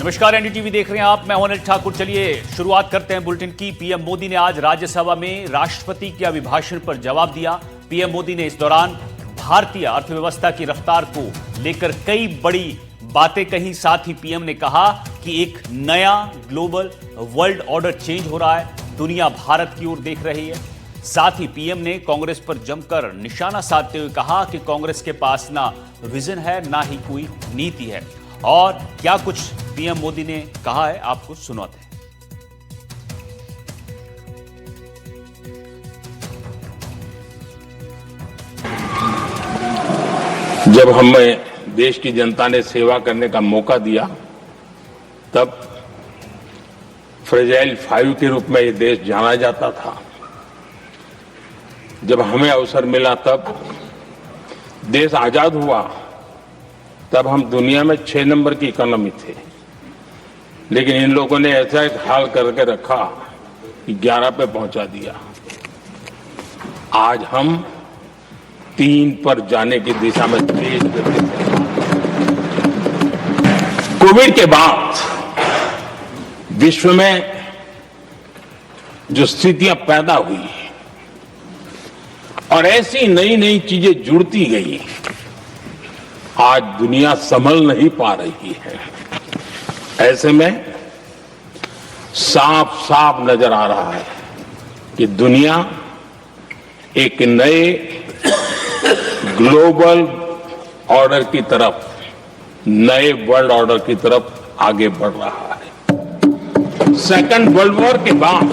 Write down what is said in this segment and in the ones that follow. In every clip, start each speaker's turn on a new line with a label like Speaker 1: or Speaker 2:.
Speaker 1: नमस्कार, एनडीटीवी देख रहे हैं आप। मैं हूं अनिल ठाकुर। चलिए शुरुआत करते हैं बुलेटिन की। पीएम मोदी ने आज राज्यसभा में राष्ट्रपति के अभिभाषण पर जवाब दिया। पीएम मोदी ने इस दौरान भारतीय अर्थव्यवस्था की रफ्तार को लेकर कई बड़ी बातें कही। साथ ही पीएम ने कहा कि एक नया ग्लोबल वर्ल्ड ऑर्डर चेंज हो रहा है, दुनिया भारत की ओर देख रही है। साथ ही पीएम ने कांग्रेस पर जमकर निशाना साधते हुए कहा कि कांग्रेस के पास ना विजन है, ना ही कोई नीति है। और क्या कुछ पीएम मोदी ने कहा है, आपको सुनाते हैं।
Speaker 2: जब हमें देश की जनता ने सेवा करने का मौका दिया, तब फ्रेजाइल 5 के रूप में ये देश जाना जाता था। जब हमें अवसर मिला, तब देश आजाद हुआ, तब हम दुनिया में 6 नंबर की इकोनॉमी थे। लेकिन इन लोगों ने ऐसा एक हाल करके रखा कि 11 पे पहुंचा दिया। आज हम 3 पर जाने की दिशा में तेज गति से। कोविड के बाद विश्व में जो स्थितियां पैदा हुई और ऐसी नई नई चीजें जुड़ती गई, आज दुनिया संभल नहीं पा रही है। ऐसे में साफ साफ नजर आ रहा है कि दुनिया एक नए ग्लोबल ऑर्डर की तरफ, नए वर्ल्ड ऑर्डर की तरफ आगे बढ़ रहा है। सेकेंड वर्ल्ड वॉर के बाद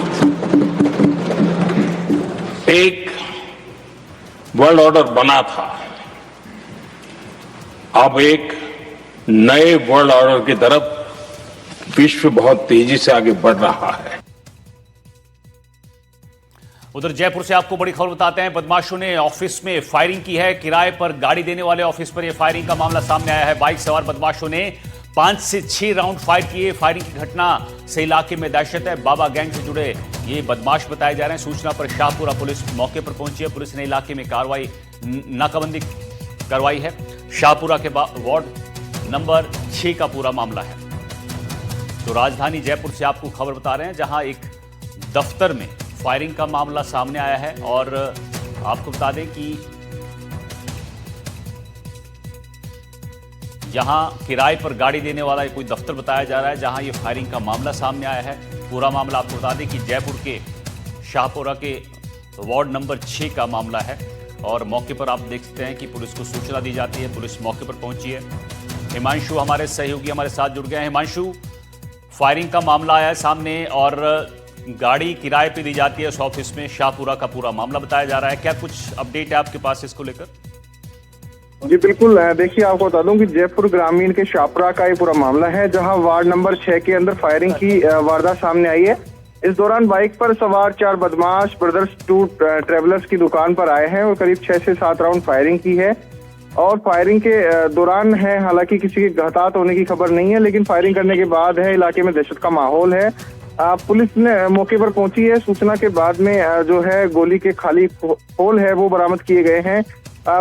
Speaker 2: एक वर्ल्ड ऑर्डर बना था, अब एक नए वर्ल्ड ऑर्डर की तरफ विश्व बहुत तेजी से आगे बढ़ रहा है।
Speaker 1: उधर जयपुर से आपको बड़ी खबर बताते हैं। बदमाशों ने ऑफिस में फायरिंग की है। किराए पर गाड़ी देने वाले ऑफिस पर यह फायरिंग का मामला सामने आया है। बाइक सवार बदमाशों ने 5 से 6 राउंड फायर किए। फायरिंग की घटना से इलाके में दहशत है। बाबा गैंग से जुड़े ये बदमाश बताए जा रहे हैं। सूचना पर शाहपुरा पुलिस मौके पर पहुंची है। पुलिस ने इलाके में कार्रवाई, नाकाबंदी करवाई है। शाहपुरा के वार्ड नंबर 6 का पूरा मामला है। तो राजधानी जयपुर से आपको खबर बता रहे हैं, जहां एक दफ्तर में फायरिंग का मामला सामने आया है। और आपको बता दें कि यहां किराए पर गाड़ी देने वाला कोई दफ्तर बताया जा रहा है, जहां ये फायरिंग का मामला सामने आया है। पूरा मामला आपको बता दें कि जयपुर के शाहपुरा के वार्ड नंबर 6 का मामला है। और मौके पर आप देख सकते हैं कि पुलिस को सूचना दी जाती है। पुलिस मौके पर पहुंची है। हिमांशु हमारे सहयोगी हमारे साथ जुड़ गए हैं। हिमांशु, फायरिंग का मामला आया है सामने और गाड़ी किराए पे दी जाती है उस ऑफिस में। शाहपुरा का पूरा मामला बताया जा रहा है। क्या कुछ अपडेट है आपके पास इसको लेकर?
Speaker 3: जी बिल्कुल, देखिए आपको बता दूं कि जयपुर ग्रामीण के शाहपुरा का ये पूरा मामला है, जहां वार्ड नंबर 6 के अंदर फायरिंग की वारदात सामने आई है। इस दौरान बाइक पर सवार 4 बदमाश ब्रदर्स टू ट्रेवलर्स की दुकान पर आए हैं और करीब 6 से 7 राउंड फायरिंग की है। और फायरिंग के दौरान है, हालांकि किसी के घातपात होने की खबर नहीं है, लेकिन फायरिंग करने के बाद है इलाके में दहशत का माहौल है। पुलिस ने मौके पर पहुंची है। सूचना के बाद में जो है गोली के खाली होल है वो बरामद किए गए हैं।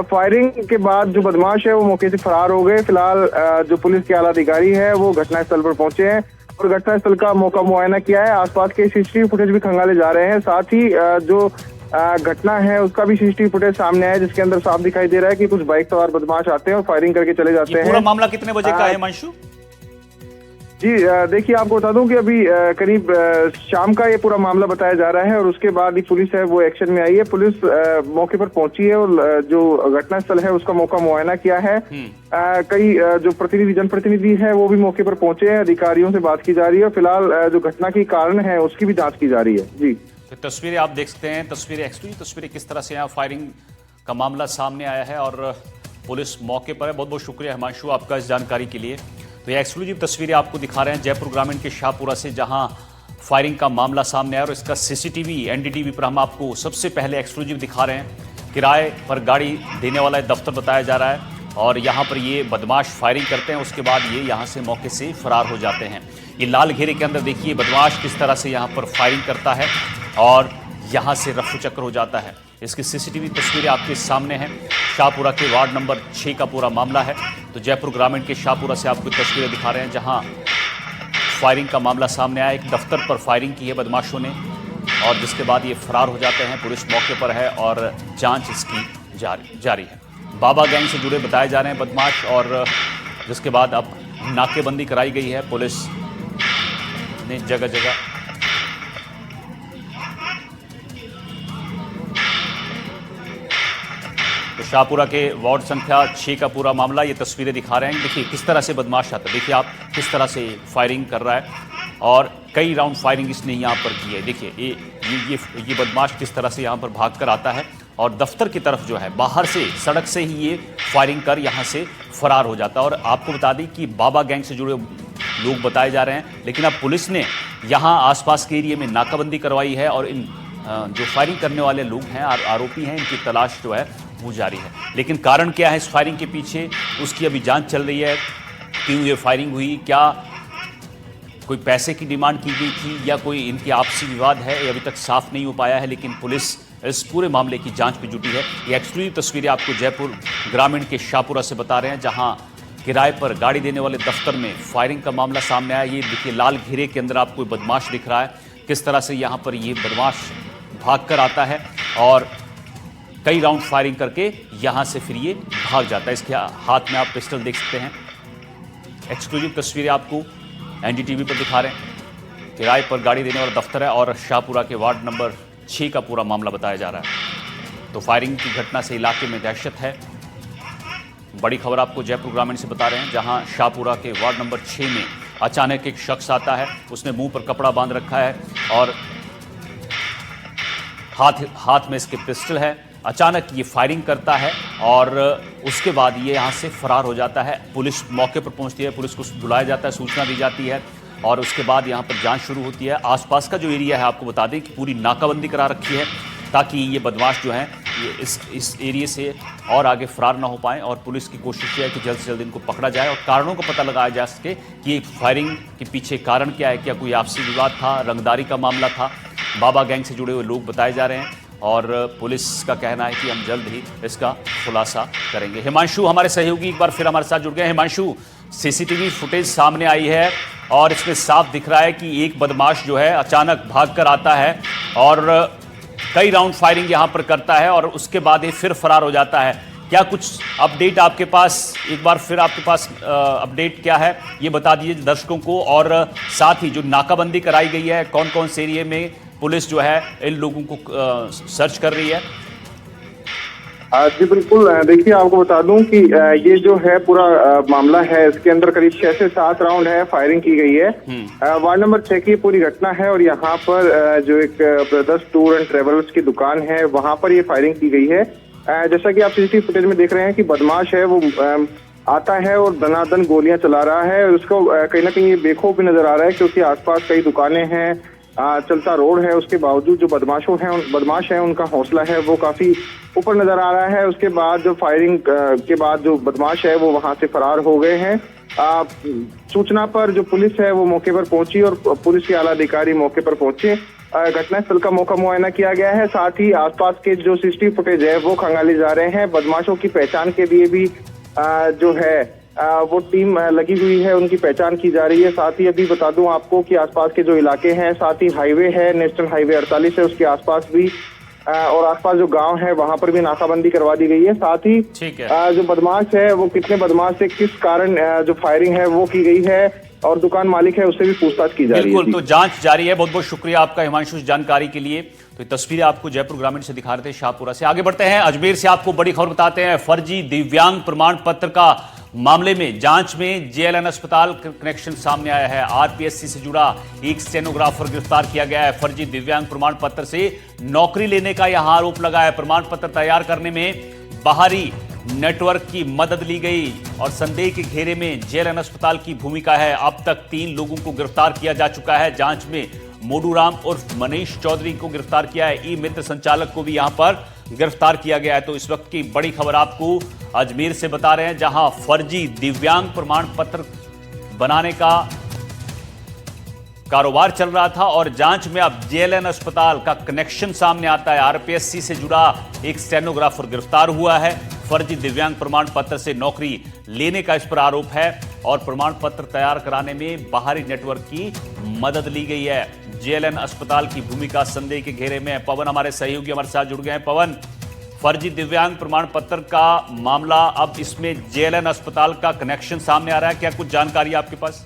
Speaker 3: फायरिंग के बाद जो बदमाश है वो मौके से फरार हो गए। फिलहाल जो पुलिस के आला अधिकारी है वो घटनास्थल पर पहुंचे हैं और घटनास्थल का मौका मुआयना किया है। आसपास के सीसीटीवी फुटेज भी खंगाले जा रहे हैं। साथ ही जो घटना है उसका भी सीसीटीवी फुटेज सामने आया, जिसके अंदर साफ दिखाई दे रहा है कि कुछ बाइक सवार बदमाश आते हैं और फायरिंग करके चले जाते हैं।
Speaker 1: पूरा मामला कितने बजे का है हिमांशु?
Speaker 3: जी देखिए आपको बता दूं कि अभी करीब शाम का ये पूरा मामला बताया जा रहा है और उसके बाद ही पुलिस है वो एक्शन में आई है। पुलिस मौके पर पहुंची है और जो घटनास्थल है उसका मौका मुआयना किया है। कई जो जनप्रतिनिधि है वो भी मौके पर पहुंचे हैं। अधिकारियों से बात की जा रही है। फिलहाल जो घटना की कारण है उसकी भी जांच की जा रही है। जी
Speaker 1: तो तस्वीरें आप देख सकते हैं, तस्वीरें एक्सक्लूसिव तस्वीरें किस तरह से यहाँ फायरिंग का मामला सामने आया है और पुलिस मौके पर है। बहुत बहुत शुक्रिया हिमांशु आपका इस जानकारी के लिए। तो ये एक्सक्लूसिव तस्वीरें आपको दिखा रहे हैं जयपुर ग्रामीण के शाहपुरा से, जहां फायरिंग का मामला सामने आया और इसका सीसीटीवी एनडीटीवी पर हम आपको सबसे पहले एक्सक्लूसिव दिखा रहे हैं। किराए पर गाड़ी देने वाला दफ्तर बताया जा रहा है और यहाँ पर ये बदमाश फायरिंग करते हैं। उसके बाद ये यहाँ से मौके से फरार हो जाते हैं। ये लाल घेरे के अंदर देखिए बदमाश किस तरह से यहाँ पर फायरिंग करता है और यहाँ से रफू चक्कर हो जाता है। इसकी सीसीटीवी तस्वीरें आपके सामने हैं। शाहपुरा के वार्ड नंबर 6 का पूरा मामला है। तो जयपुर ग्रामीण के शाहपुरा से आपको तस्वीरें दिखा रहे हैं, जहां फायरिंग का मामला सामने आया। एक दफ्तर पर फायरिंग की है बदमाशों ने और जिसके बाद ये फरार हो जाते हैं। पुलिस मौके पर है और जांच इसकी जारी है। बाबा गैंग से जुड़े बताए जा रहे हैं बदमाश और जिसके बाद अब नाकेबंदी कराई गई है पुलिस ने जगह जगह। तो शाहपुरा के वार्ड संख्या 6 का पूरा मामला, ये तस्वीरें दिखा रहे हैं। देखिए किस तरह से बदमाश आता है, देखिए आप किस तरह से फायरिंग कर रहा है और कई राउंड फायरिंग इसने यहाँ पर की है। देखिए ये बदमाश किस तरह से यहाँ पर भाग कर आता है और दफ्तर की तरफ जो है बाहर से सड़क से ही ये फायरिंग कर यहाँ से फरार हो जाता है। और आपको बता दें कि बाबा गैंग से जुड़े लोग बताए जा रहे हैं, लेकिन अब पुलिस ने यहाँ आसपास के एरिया में नाकाबंदी करवाई है और इन जो फायरिंग करने वाले लोग हैं, आरोपी हैं, इनकी तलाश जो है वो जारी है। लेकिन कारण क्या है इस फायरिंग के पीछे, उसकी अभी जांच चल रही है। क्यों ये फायरिंग हुई, क्या कोई पैसे की डिमांड की गई थी या कोई इनके आपसी विवाद है, ये अभी तक साफ नहीं हो पाया है। लेकिन पुलिस इस पूरे मामले की जांच में जुटी है। ये एक्सक्लूसिव तस्वीरें आपको जयपुर ग्रामीण के शाहपुरा से बता रहे हैं, जहां किराए पर गाड़ी देने वाले दफ्तर में फायरिंग का मामला सामने आया। ये देखिए लाल घेरे के अंदर आपको बदमाश दिख रहा है, किस तरह से यहाँ पर ये बदमाश भाग कर आता है और कई राउंड फायरिंग करके यहाँ से फिर ये भाग जाता है। इसके हाथ में आप पिस्टल देख सकते हैं। एक्सक्लूसिव तस्वीरें आपको एनडीटीवी पर दिखा रहे हैं। किराए पर गाड़ी देने वाला दफ्तर है और शाहपुरा के वार्ड नंबर 6 का पूरा मामला बताया जा रहा है। तो फायरिंग की घटना से इलाके में दहशत है। बड़ी खबर आपको जयपुर ग्रामीण से बता रहे हैं, जहां शाहपुरा के वार्ड नंबर 6 में अचानक एक शख्स आता है। उसने मुंह पर कपड़ा बांध रखा है और हाथ में इसके पिस्टल है। अचानक ये फायरिंग करता है और उसके बाद ये यहाँ से फरार हो जाता है। पुलिस मौके पर पहुँचती है, पुलिस को बुलाया जाता है, सूचना दी जाती है और उसके बाद यहाँ पर जांच शुरू होती है। आसपास का जो एरिया है आपको बता दें कि पूरी नाकाबंदी करा रखी है ताकि ये बदमाश जो हैं ये इस एरिया से और आगे फरार ना हो पाएँ। और पुलिस की कोशिश है कि जल्द से जल्द इनको पकड़ा जाए और कारणों का पता लगाया जा सके कि फायरिंग के पीछे कारण क्या है। क्या कोई आपसी विवाद था, रंगदारी का मामला था। बाबा गैंग से जुड़े हुए लोग बताए जा रहे हैं और पुलिस का कहना है कि हम जल्द ही इसका खुलासा करेंगे। हिमांशु हमारे सहयोगी एक बार फिर हमारे साथ जुड़ गए। हिमांशु, सीसीटीवी फुटेज सामने आई है और इसमें साफ दिख रहा है कि एक बदमाश जो है अचानक भागकर आता है और कई राउंड फायरिंग यहां पर करता है और उसके बाद ये फिर फरार हो जाता है। क्या कुछ अपडेट आपके पास, एक बार फिर आपके पास अपडेट क्या है ये बता दीजिए दर्शकों को। और साथ ही जो नाकाबंदी कराई गई है, कौन कौन से एरिया में पुलिस जो है इन लोगों को सर्च कर रही है?
Speaker 3: जी बिल्कुल, देखिए आपको बता दूं कि ये जो है पूरा मामला है, इसके अंदर करीब 6 से 7 राउंड है फायरिंग की गई है। वार्ड नंबर 6 की पूरी घटना है और यहाँ पर जो एक ब्रदर्स टूर एंड ट्रेवल्स की दुकान है वहाँ पर ये फायरिंग की गई है। जैसा कि आप सीसीटीवी फुटेज में देख रहे हैं कि बदमाश है वो आता है और दनादन गोलियां चला रहा है। उसको कहीं ना कहीं ये बेखौफ भी नजर आ रहा है क्योंकि आसपास कई दुकानें हैं, चलता रोड है। उसके बावजूद जो बदमाश हैं उनका हौसला है वो काफी ऊपर नजर आ रहा है। उसके बाद जो फायरिंग के बाद जो बदमाश है वो वहां से फरार हो गए हैं। सूचना पर जो पुलिस है वो मौके पर पहुंची और पुलिस के आला अधिकारी मौके पर पहुंचे। घटनास्थल का मौका मुआयना किया गया है। साथ ही आसपास के जो सीसीटीवी फुटेज है वो खंगाले जा रहे हैं। बदमाशों की पहचान के लिए भी जो है वो टीम लगी हुई है, उनकी पहचान की जा रही है। साथ ही अभी बता दूं आपको कि आसपास के जो इलाके हैं, साथ ही हाईवे है, नेशनल हाईवे 48 है, उसके आसपास भी और आसपास जो गांव है वहां पर भी नाकाबंदी करवा दी गई है। साथ ही जो बदमाश है वो कितने बदमाश से किस कारण जो फायरिंग है वो की गई है और दुकान मालिक है उससे भी पूछताछ की जा रही है।
Speaker 1: बिल्कुल, तो जांच जारी है। बहुत बहुत शुक्रिया आपका हिमांशु जानकारी के लिए। तो ये तस्वीरें आपको जयपुर ग्रामीण से दिखा रहे थे शाहपुरा से। आगे बढ़ते हैं, अजमेर से आपको बड़ी खबर बताते हैं। फर्जी दिव्यांग प्रमाण पत्र का मामले में जांच में जेएलएन अस्पताल कनेक्शन सामने आया है। आरपीएससी से जुड़ा एक स्टेनोग्राफर गिरफ्तार किया गया है। फर्जी दिव्यांग प्रमाण पत्र से नौकरी लेने का यह आरोप लगा है। प्रमाण पत्र तैयार करने में बाहरी नेटवर्क की मदद ली गई और संदेह के घेरे में जेएलएन अस्पताल की भूमिका है। अब तक 3 लोगों को गिरफ्तार किया जा चुका है। जांच में मोडूराम उर्फ मनीष चौधरी को गिरफ्तार किया है। ई मित्र संचालक को भी यहां पर गिरफ्तार किया गया है। तो इस वक्त की बड़ी खबर आपको अजमेर से बता रहे हैं, जहां फर्जी दिव्यांग प्रमाण पत्र बनाने का कारोबार चल रहा था और जांच में अब जेएलएन अस्पताल का कनेक्शन सामने आता है। आरपीएससी से जुड़ा एक स्टेनोग्राफर गिरफ्तार हुआ है। फर्जी दिव्यांग प्रमाण पत्र से नौकरी लेने का इस पर आरोप है और प्रमाण पत्र तैयार कराने में बाहरी नेटवर्क की मदद ली गई है। जेएलएन अस्पताल की भूमिका संदेह के घेरे में है। पवन हमारे सहयोगी हमारे साथ जुड़ गए हैं। पवन, फर्जी दिव्यांग प्रमाण पत्र का मामला, अब इसमें जेएलएन अस्पताल का कनेक्शन सामने आ रहा है, क्या कुछ जानकारी है आपके पास?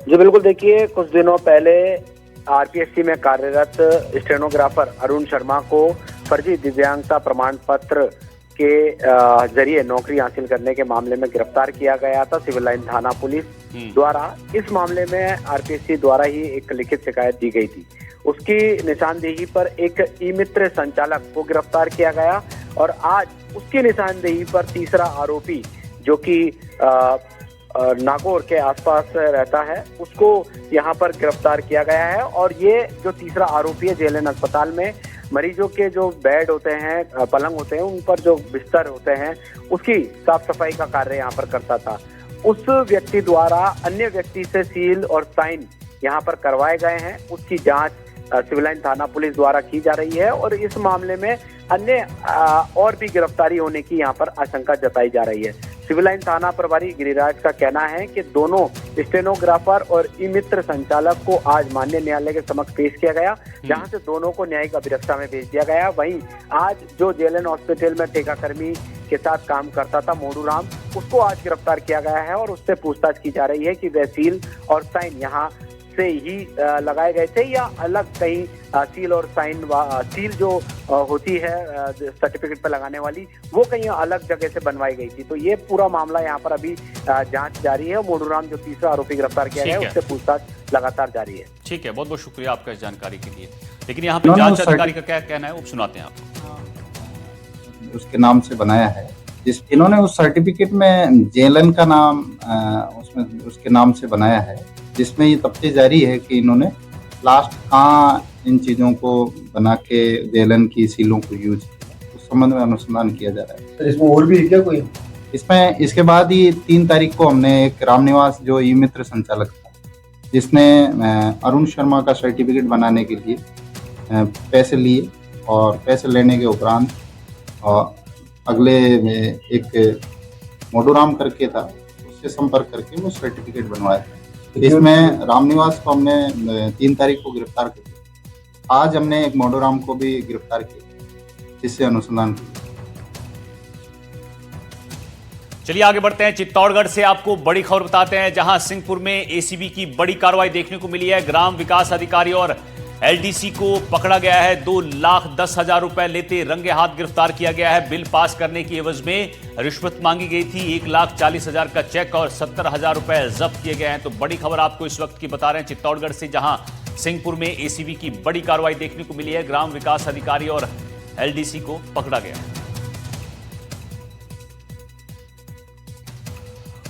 Speaker 4: जी बिल्कुल, देखिए कुछ दिनों पहले आरपीएससी में कार्यरत स्टेनोग्राफर अरुण शर्मा को फर्जी दिव्यांगता प्रमाण पत्र के जरिए नौकरी हासिल करने के मामले में गिरफ्तार किया गया था सिविल लाइन थाना पुलिस द्वारा। इस मामले में आरपीएससी द्वारा ही एक लिखित शिकायत दी गई थी। उसकी निशानदेही पर एक ई मित्र संचालक को गिरफ्तार किया गया और आज उसकी निशानदेही पर तीसरा आरोपी जो कि नागौर के आसपास रहता है उसको यहाँ पर गिरफ्तार किया गया है। और ये जो तीसरा आरोपी है जेएलएन अस्पताल में मरीजों के जो बेड होते हैं, पलंग होते हैं, उन पर जो बिस्तर होते हैं उसकी साफ सफाई का कार्य यहाँ पर करता था। उस व्यक्ति द्वारा अन्य व्यक्ति से सील और साइन यहाँ पर करवाए गए हैं। उसकी जांच सिविल लाइन थाना पुलिस द्वारा की जा रही है और इस मामले में अन्य और भी गिरफ्तारी होने की यहाँ पर आशंका जताई जा रही है। सिविल लाइन थाना प्रभारी गिरिराज का कहना है कि दोनों स्टेनोग्राफर और ई मित्र संचालक को आज माननीय न्यायालय के समक्ष पेश किया गया, जहां से दोनों को न्यायिक अभिरक्षा में भेज दिया गया। वहीं आज जो जेएलएन हॉस्पिटल में ठेकाकर्मी के साथ काम करता था मोडू राम, उसको आज गिरफ्तार किया गया है और उससे पूछताछ की जा रही है कि वह सील और साइन यहाँ से ही लगाए गए थे या अलग कहीं सील और साइन सील जो होती है सर्टिफिकेट पर लगाने वाली वो कहीं अलग जगह से बनवाई गई थी। तो ये पूरा मामला यहाँ पर अभी जांच जारी है। मोडू राम जो तीसरा आरोपी गिरफ्तार किया गया है उससे पूछताछ लगातार जारी है।
Speaker 1: ठीक है, बहुत बहुत शुक्रिया आपका इस जानकारी के लिए। लेकिन यहाँ पे जांच अधिकारी का क्या कहना है वो सुनाते हैं आप।
Speaker 5: उसके नाम से बनाया है, इन्होंने उस सर्टिफिकेट में जेएलएन का नाम उसमें उसके नाम से बनाया है, जिसमें ये तफ्तीश जारी है कि इन्होंने लास्ट कहाँ इन चीज़ों को बना के जेएलएन की सीलों को यूज किया, उस संबंध में अनुसंधान किया जा रहा है।
Speaker 6: सर इसमें और भी है क्या कोई?
Speaker 5: इसमें इसके बाद ही 3 तारीख को हमने एक रामनिवास जो ई मित्र संचालक था जिसने अरुण शर्मा का सर्टिफिकेट बनाने के लिए पैसे लिए और पैसे लेने के उपरांत अगले एक मोडूराम करके था उससे संपर्क करके वो सर्टिफिकेट बनवाया था। इसमें रामनिवास को हमने 3 तारीख को गिरफ्तार किया। आज हमने एक मोडूराम को भी गिरफ्तार किया, जिससे अनुसंधान किया।
Speaker 1: चलिए आगे बढ़ते हैं। चित्तौड़गढ़ से आपको बड़ी खबर बताते हैं, जहां सिंहपुर में एसीबी की बड़ी कार्रवाई देखने को मिली है। ग्राम विकास अधिकारी और एलडीसी को पकड़ा गया है। 2,10,000 रुपए लेते रंगे हाथ गिरफ्तार किया गया है। बिल पास करने की एवज में रिश्वत मांगी गई थी। 1,40,000 का चेक और 70,000 रुपए जब्त किए गए हैं। तो बड़ी खबर आपको इस वक्त की बता रहे हैं चित्तौड़गढ़ से, जहां सिंहपुर में एसीबी की बड़ी कार्रवाई देखने को मिली है। ग्राम विकास अधिकारी और एलडीसी को पकड़ा गया है।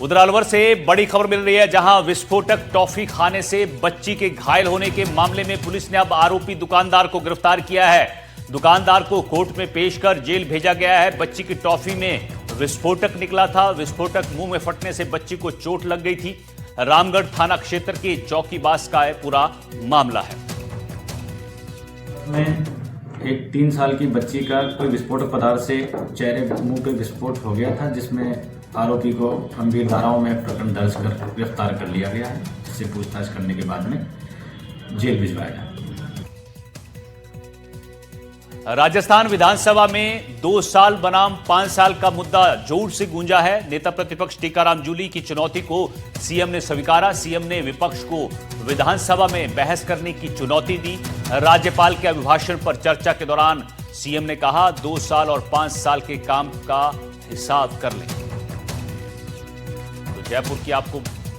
Speaker 1: उधर अलवर से बड़ी खबर मिल रही है, जहां विस्फोटक टॉफी खाने से बच्ची के घायल होने के मामले में पुलिस ने अब आरोपी दुकानदार को गिरफ्तार किया है। दुकानदार को कोर्ट में पेश कर जेल भेजा गया है। बच्ची की टॉफी में विस्फोटक निकला था। विस्फोटक मुंह में फटने से बच्ची को चोट लग गई थी। रामगढ़ थाना क्षेत्र के चौकीबास का पूरा मामला है।
Speaker 7: एक 3 साल की बच्ची का कोई विस्फोटक पदार्थ से चेहरे मुंह पे विस्फोट हो गया था, जिसमें आरोपी को गंभीर धाराओं में प्रकरण दर्ज कर गिरफ्तार कर लिया गया है, जिससे पूछताछ करने के बाद में जेल भिजवाया गया।
Speaker 1: राजस्थान विधानसभा में 2 साल बनाम 5 साल का मुद्दा जोर से गूंजा है। नेता प्रतिपक्ष टीकाराम जूली की चुनौती को सीएम ने स्वीकारा। सीएम ने विपक्ष को विधानसभा में बहस करने की चुनौती दी। राज्यपाल के अभिभाषण पर चर्चा के दौरान सीएम ने कहा 2 साल और 5 साल के काम का हिसाब कर लें। तो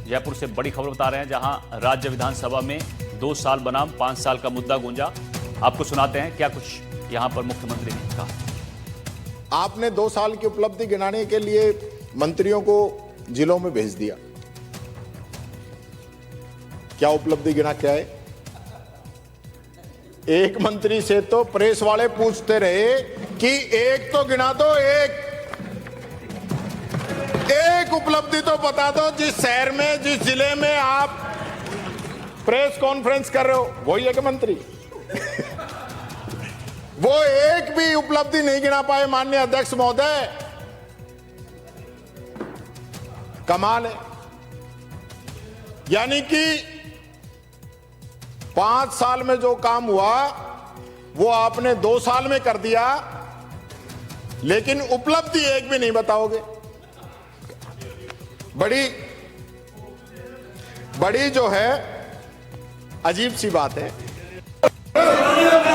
Speaker 1: जयपुर से बड़ी खबर बता रहे हैं, जहां राज्य विधानसभा में 2 साल बनाम 5 साल का मुद्दा गूंजा। आपको सुनाते हैं क्या कुछ यहां पर मुख्यमंत्री ने कहा।
Speaker 8: आपने 2 साल की उपलब्धि गिनाने के लिए मंत्रियों को जिलों में भेज दिया। क्या उपलब्धि गिना क्या है? एक मंत्री से तो प्रेस वाले पूछते रहे कि एक तो गिना दो, एक उपलब्धि तो बता दो जिस शहर में, जिस जिले में आप प्रेस कॉन्फ्रेंस कर रहे हो। वही है कि मंत्री वो एक भी उपलब्धि नहीं गिना पाए माननीय अध्यक्ष महोदय। कमाल है। यानी कि 5 साल में जो काम हुआ वो आपने 2 साल में कर दिया, लेकिन उपलब्धि एक भी नहीं बताओगे। बड़ी जो है अजीब सी बात है।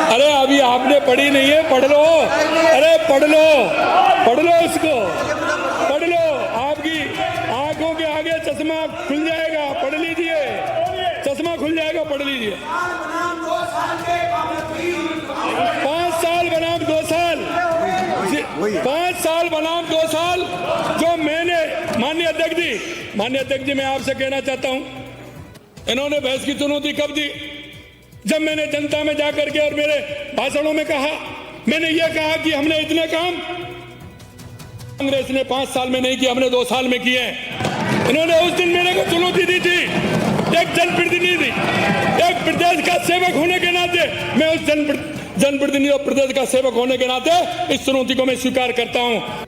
Speaker 6: अरे अभी आपने पढ़ी नहीं है, पढ़ लो। अरे पढ़ लो इसको, पढ़ लो। आपकी आंखों के आगे चश्मा खुल जाएगा, पढ़ लीजिए। चश्मा खुल जाएगा, पढ़ लीजिए। 5 साल बनाम 2 साल, 5 साल बनाम 2 साल जो मैंने माननीय अध्यक्ष जी मैं आपसे कहना चाहता हूं, इन्होंने बहस की चुनौती कब दी? जब मैंने जनता में जाकर के और मेरे भाषणों में कहा, मैंने ये कहा कि हमने इतने काम कांग्रेस ने 5 साल में नहीं किए, हमने 2 साल में किए हैं। इन्होंने उस दिन मेरे को चुनौती दी थी, एक जनप्रतिनिधि, एक प्रदेश का सेवक होने के नाते मैं उस जनप्रतिनिधि और प्रदेश का सेवक होने के नाते इस चुनौती को मैं स्वीकार करता हूं।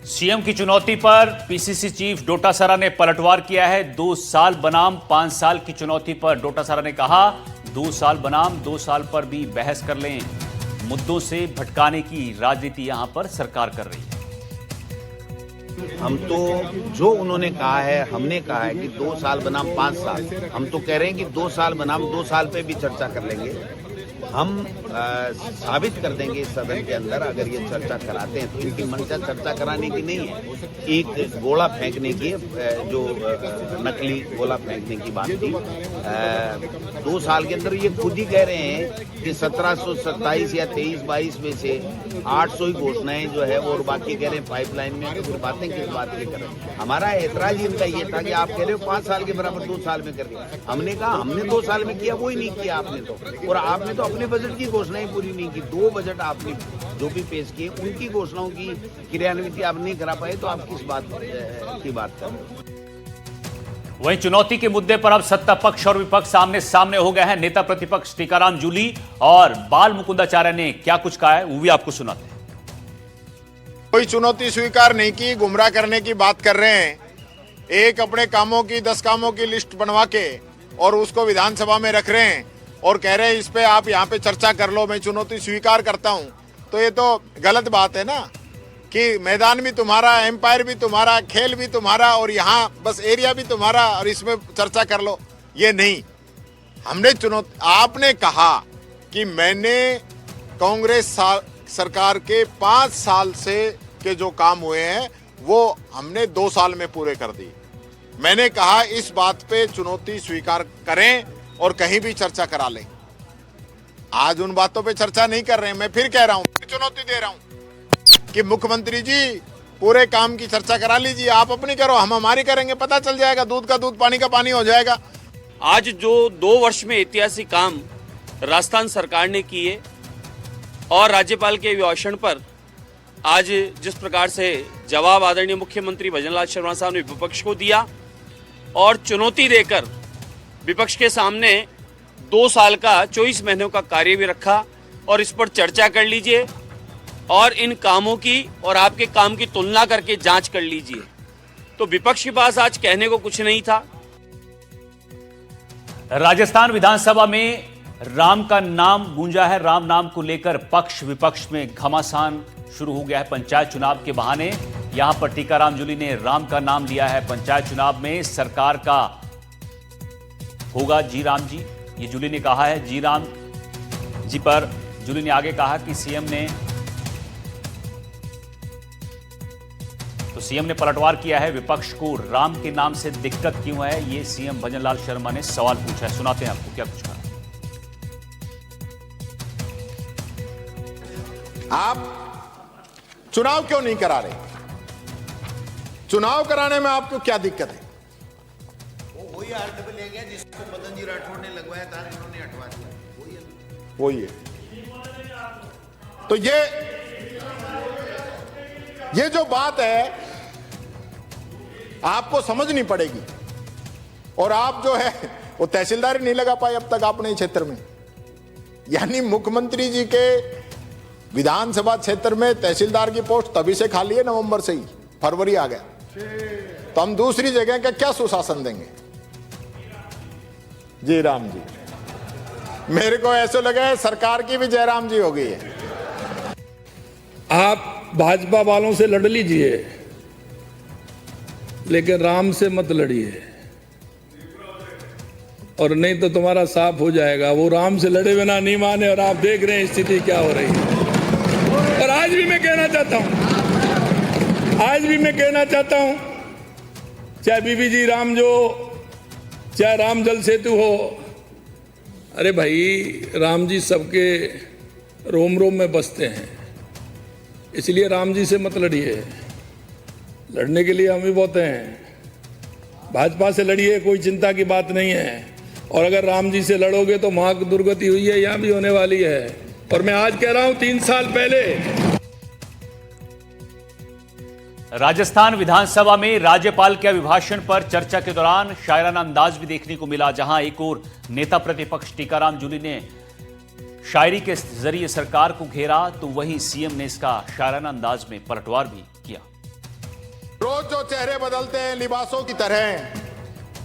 Speaker 1: सीएम की चुनौती पर पीसीसी चीफ डोटासरा ने पलटवार किया है। 2 साल बनाम 5 साल की चुनौती पर डोटासरा ने कहा 2 साल बनाम 2 साल पर भी बहस कर लें। मुद्दों से भटकाने की राजनीति यहां पर सरकार कर रही है।
Speaker 9: हम तो जो उन्होंने कहा है, हमने कहा है कि 2 साल बनाम 5 साल, हम तो कह रहे हैं कि 2 साल बनाम 2 साल पे भी चर्चा कर लेंगे। हम साबित कर देंगे इस सदन के अंदर, अगर ये चर्चा कराते हैं तो इनकी मंशा चर्चा कराने की नहीं है, एक गोला फेंकने की, जो नकली गोला फेंकने की बात थी। 2 साल के अंदर ये खुद ही कह रहे हैं कि 1727 या 23-22 में से 800 ही घोषणाएं जो है वो, और बाकी कह रहे हैं पाइपलाइन में, तो फिर बातें किस बात की करें? हमारा ऐतराज इनका ये था कि आप कह रहे हो 5 साल के बराबर 2 साल में कर दिया। हमने कहा हमने 2 साल में किया, वो ही नहीं किया आपने तो, और आपने तो अपने बजट की घोषणाएं पूरी नहीं की। 2 बजट आपने जो भी पेश किए उनकी घोषणाओं की क्रियान्वित आप नहीं करा पाए, तो आप किस बात की बात कर रहे हो?
Speaker 1: वहीं चुनौती के मुद्दे पर अब सत्ता पक्ष और विपक्ष आमने सामने हो गए हैं। नेता प्रतिपक्ष टीकाराम जूली और बाल मुकुंदाचार्य ने क्या कुछ कहा है वो भी आपको सुनाते हैं।
Speaker 8: कोई चुनौती स्वीकार नहीं की, गुमराह करने की बात कर रहे हैं। एक अपने कामों की 10 कामों की लिस्ट बनवा के और उसको विधानसभा में रख रहे हैं और कह रहे हैं इस पे आप यहाँ पे चर्चा कर लो, मैं चुनौती स्वीकार करता हूँ। तो ये तो गलत बात है ना, कि मैदान भी तुम्हारा, एम्पायर भी तुम्हारा, खेल भी तुम्हारा, और यहाँ बस एरिया भी तुम्हारा और इसमें चर्चा कर लो। ये नहीं, हमने चुनौती, आपने कहा कि मैंने कांग्रेस सरकार के 5 साल से के जो काम हुए हैं वो हमने 2 साल में पूरे कर दी। मैंने कहा इस बात पे चुनौती स्वीकार करें और कहीं भी चर्चा करा लें। आज उन बातों पे चर्चा नहीं कर रहे हैं। मैं फिर कह रहा हूं, चुनौती दे रहा हूं कि मुख्यमंत्री जी पूरे काम की चर्चा करा लीजिए। आप अपनी करो, हम हमारी करेंगे, पता चल जाएगा, दूध का दूध पानी का पानी हो जाएगा।
Speaker 10: आज जो 2 वर्ष में ऐतिहासिक काम राजस्थान सरकार ने किए और राज्यपाल के अभिभाषण पर आज जिस प्रकार से जवाब आदरणीय मुख्यमंत्री भजनलाल शर्मा साहब ने विपक्ष को दिया और चुनौती देकर विपक्ष के सामने 2 साल का 24 महीनों का कार्य भी रखा और इस पर चर्चा कर लीजिए और इन कामों की और आपके काम की तुलना करके जांच कर लीजिए। तो विपक्ष के पास आज कहने को कुछ नहीं था।
Speaker 1: राजस्थान विधानसभा में राम का नाम गूंजा है। राम नाम को लेकर पक्ष विपक्ष में घमासान शुरू हो गया है। पंचायत चुनाव के बहाने यहां पर टीकाराम जूली ने राम का नाम लिया है। पंचायत चुनाव में सरकार का होगा जी राम जी, ये जूली ने कहा है। जी राम जी पर जूली ने आगे कहा कि सीएम ने पलटवार किया है। विपक्ष को राम के नाम से दिक्कत क्यों है, ये सीएम भजनलाल शर्मा ने सवाल पूछा है। सुनाते हैं आपको क्या कुछ कहा।
Speaker 8: आप चुनाव क्यों नहीं करा रहे? चुनाव कराने में आपको क्या दिक्कत है?
Speaker 9: वही आरटीपी ले गया जिसको मदन जी राठौड़ ने लगवाया था, इन्होंने हटवा दिया।
Speaker 8: वही है। तो ये जो बात है आपको समझनी पड़ेगी। और आप जो है वो तहसीलदारी नहीं लगा पाए अब तक अपने क्षेत्र में। यानी मुख्यमंत्री जी के विधानसभा क्षेत्र में तहसीलदार की पोस्ट तभी से खाली है, नवंबर से ही, फरवरी आ गया, तो हम दूसरी जगह का क्या सुशासन देंगे? जी राम जी, मेरे को ऐसा लगा है सरकार की भी जयराम जी हो गई है।
Speaker 6: आप भाजपा वालों से लड़ लीजिए, लेकिन राम से मत लड़िए, और नहीं तो तुम्हारा साफ हो जाएगा। वो राम से लड़े बिना नहीं माने, और आप देख रहे हैं स्थिति क्या हो रही है। और आज भी मैं कहना चाहता हूं, चाहे बीबी जी राम जो, चाहे राम जल सेतु हो, अरे भाई राम जी सबके रोम रोम में बसते हैं, इसलिए राम जी से मत लड़िए। लड़ने के लिए हम भी बहुत हैं, भाजपा से लड़िए, कोई चिंता की बात नहीं है। और अगर राम जी से लड़ोगे तो वहां की दुर्गति हुई है, यहां भी होने वाली है। और मैं आज कह रहा हूं, 3 साल पहले
Speaker 1: राजस्थान विधानसभा में राज्यपाल के अभिभाषण पर चर्चा के दौरान शायराना अंदाज भी देखने को मिला, जहां एक और नेता प्रतिपक्ष टीकाराम जूली ने शायरी के जरिए सरकार को घेरा, तो वहीं सीएम ने इसका शायराना अंदाज में पलटवार भी किया।
Speaker 8: रोज जो चेहरे बदलते हैं लिबासों की तरह,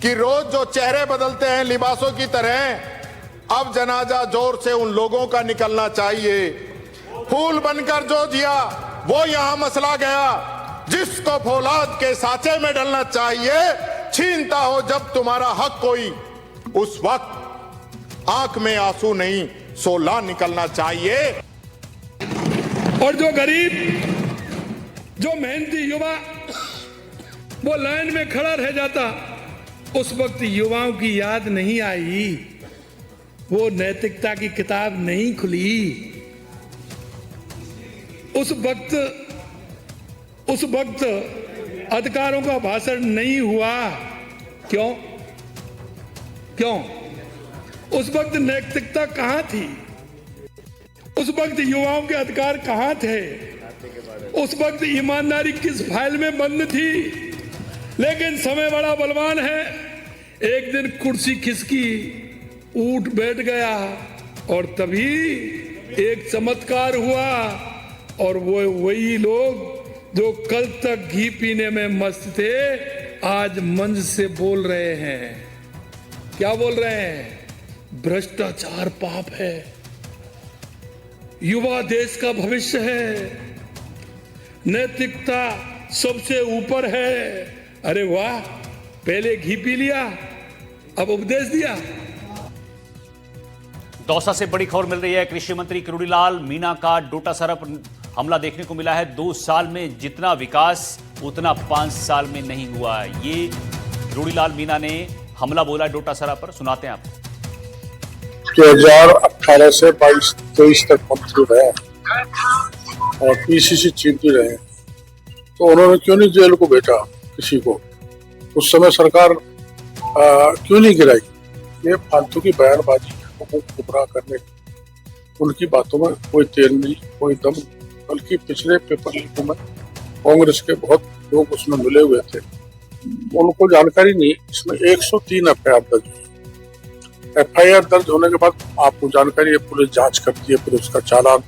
Speaker 8: कि रोज जो चेहरे बदलते हैं लिबासों की तरह, अब जनाजा जोर से उन लोगों का निकलना चाहिए। फूल बनकर जो जिया वो यहां मसला गया, जिसको फौलाद के साचे में डलना चाहिए। छीनता हो जब तुम्हारा हक कोई, उस वक्त आंख में आंसू नहीं सोला निकलना चाहिए।
Speaker 6: और जो गरीब, जो मेहनती युवा वो लाइन में खड़ा रह जाता, उस वक्त युवाओं की याद नहीं आई, वो नैतिकता की किताब नहीं खुली। उस वक्त अधिकारों का भाषण नहीं हुआ। क्यों? उस वक्त नैतिकता कहां थी? उस वक्त युवाओं के अधिकार कहां थे? उस वक्त ईमानदारी किस फाइल में बंद थी? लेकिन समय बड़ा बलवान है, एक दिन कुर्सी खिसकी, उठ बैठ गया, और तभी एक चमत्कार हुआ। और वो वही लोग जो कल तक घी पीने में मस्त थे, आज मंच से बोल रहे हैं। क्या बोल रहे हैं? भ्रष्टाचार पाप है, युवा देश का भविष्य है, नैतिकता सबसे ऊपर है। अरे वाह, पहले घी पी लिया, अब उपदेश दिया।
Speaker 1: दौसा से बड़ी खबर मिल रही है। कृषि मंत्री किरोड़ीलाल मीणा का डोटासरा पर हमला देखने को मिला है। 2 साल में जितना विकास उतना 5 साल में नहीं हुआ है। ये किरोड़ीलाल मीणा ने हमला बोला डोटासरा पर, सुनाते हैं आपको।
Speaker 11: 2018 से 22-23 तक मंत्री रहे और पीसीसी चीफ भी रहे, तो उन्होंने क्यों नहीं जेल को भेजा किसी को? उस समय सरकार क्यों नहीं गिराई? ये फालतू की बयानबाजी को गुमराह करने, उनकी बातों में कोई तेल नहीं, कोई दम। बल्कि पिछले पेपर लीक में कांग्रेस के बहुत लोग उसमें मिले हुए थे, उनको जानकारी नहीं। इसमें 103 एफआईआर दर्ज हुई। एफआईआर दर्ज होने के बाद आपको जानकारी है, पुलिस जांच करती है, फिर उसका चालान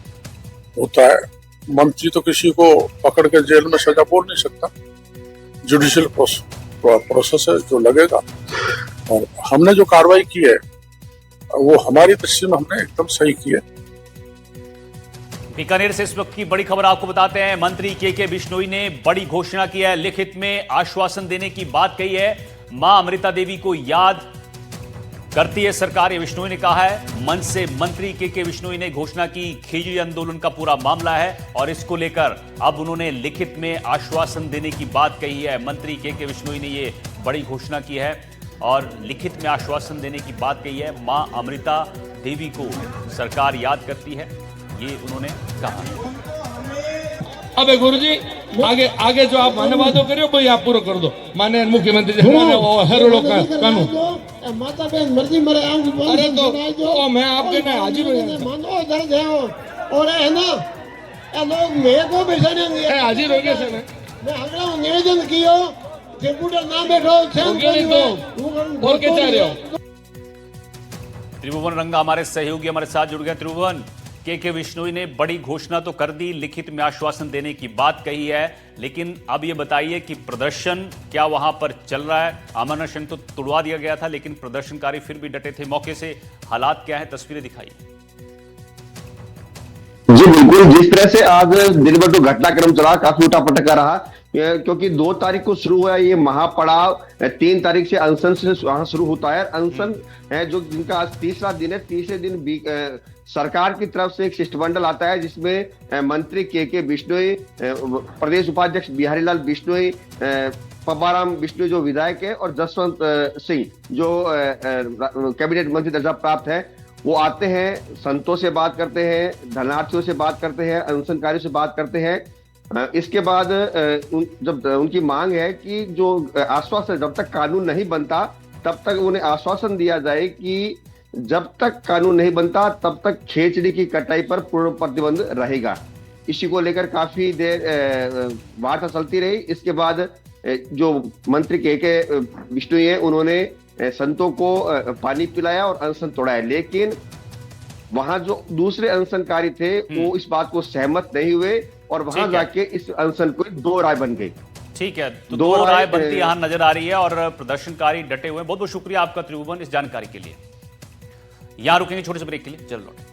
Speaker 11: होता है। मंत्री तो किसी को पकड़ कर जेल में सजा बोल नहीं सकता, जुडिशियल प्रोसेस है जो लगेगा। और हमने जो कार्रवाई की है वो हमारी दृष्टि में हमने एकदम सही की है।
Speaker 1: बीकानेर से इस वक्त की बड़ी खबर आपको बताते हैं। मंत्री के बिश्नोई ने बड़ी घोषणा की है, लिखित में आश्वासन देने की बात कही है। मां अमृता देवी को याद करती है सरकार, ये बिश्नोई ने कहा है। मंच से मंत्री के बिश्नोई ने घोषणा की, खेजी आंदोलन का पूरा मामला है और इसको लेकर अब उन्होंने लिखित में आश्वासन देने की बात कही है। मंत्री के बिश्नोई ने ये बड़ी घोषणा की है और लिखित में आश्वासन देने की बात कही है। मां अमृता देवी को सरकार याद करती है, ये उन्होंने कहा।
Speaker 6: अबे गुरुजी, आगे जो आप माने वादो करियो वही आप पूरा कर दो। माने मुख्यमंत्री जी हर लोग कानून
Speaker 12: माता बहन मर्जी मरे आऊंगी।
Speaker 6: अरे तो मैं आपके ना हाजिर हो
Speaker 12: मानो दर्द है और है ना, ये लोग मेरे को बैठा नहीं
Speaker 6: हाजिर हो गए सर।
Speaker 12: मैं अगला निवेदन कियो कंप्यूटर ना बैठो
Speaker 6: और क्या चाह रहे हो?
Speaker 1: त्रिभुवन रंगा हमारे सहयोगी हमारे साथ जुड़ गए। त्रिभुवन, के विश्नोई ने बड़ी घोषणा तो कर दी, लिखित में आश्वासन देने की बात कही है, लेकिन अब ये बताइए कि प्रदर्शन क्या वहां पर चल रहा है? आमरण अनशन तो तुड़वा दिया गया था, लेकिन प्रदर्शनकारी फिर भी डटे थे मौके से। हालात क्या है, तस्वीरें दिखाइए।
Speaker 13: जी बिल्कुल, जिस तरह से आज दिन भर जो घटनाक्रम चला काफी उठापटक का रहा, क्योंकि 2 तारीख को शुरू हुआ ये महापड़ाव, 3 तारीख से अनशन से वहां शुरू होता है। अनशन है जो जिनका आज तीसरा दिन है। तीसरे दिन सरकार की तरफ से एक शिष्टमंडल आता है जिसमें मंत्री के बिश्नोई, प्रदेश उपाध्यक्ष बिहारी लाल बिश्नोई, पब्बाराम बिश्नोई जो विधायक है, और जसवंत सिंह जो कैबिनेट मंत्री दर्जा प्राप्त है, वो आते हैं, संतों से बात करते हैं, धरनार्थियों से बात करते हैं, अनशनकारियों से बात करते हैं। इसके बाद जब उनकी मांग है कि जो आश्वासन, जब तक कानून नहीं बनता तब तक उन्हें आश्वासन दिया जाए कि जब तक कानून नहीं बनता तब तक खेचड़ी की कटाई पर पूर्ण प्रतिबंध रहेगा। इसी को लेकर काफी देर वार्ता चलती रही। इसके बाद जो मंत्री के बिश्नोई है उन्होंने संतों को पानी पिलाया और अनशन तोड़ाया, लेकिन वहां जो दूसरे अनशनकारी थे वो इस बात को सहमत नहीं हुए और वहां जाके इस अनशन को 2 राय बन गई।
Speaker 1: ठीक है, तो 2 राय बनती यहां नजर आ रही है और प्रदर्शनकारी डटे हुए हैं। बहुत बहुत शुक्रिया आपका त्रिभुवन इस जानकारी के लिए। यहां रुकेंगे छोटे से ब्रेक के लिए, चलो लौटें।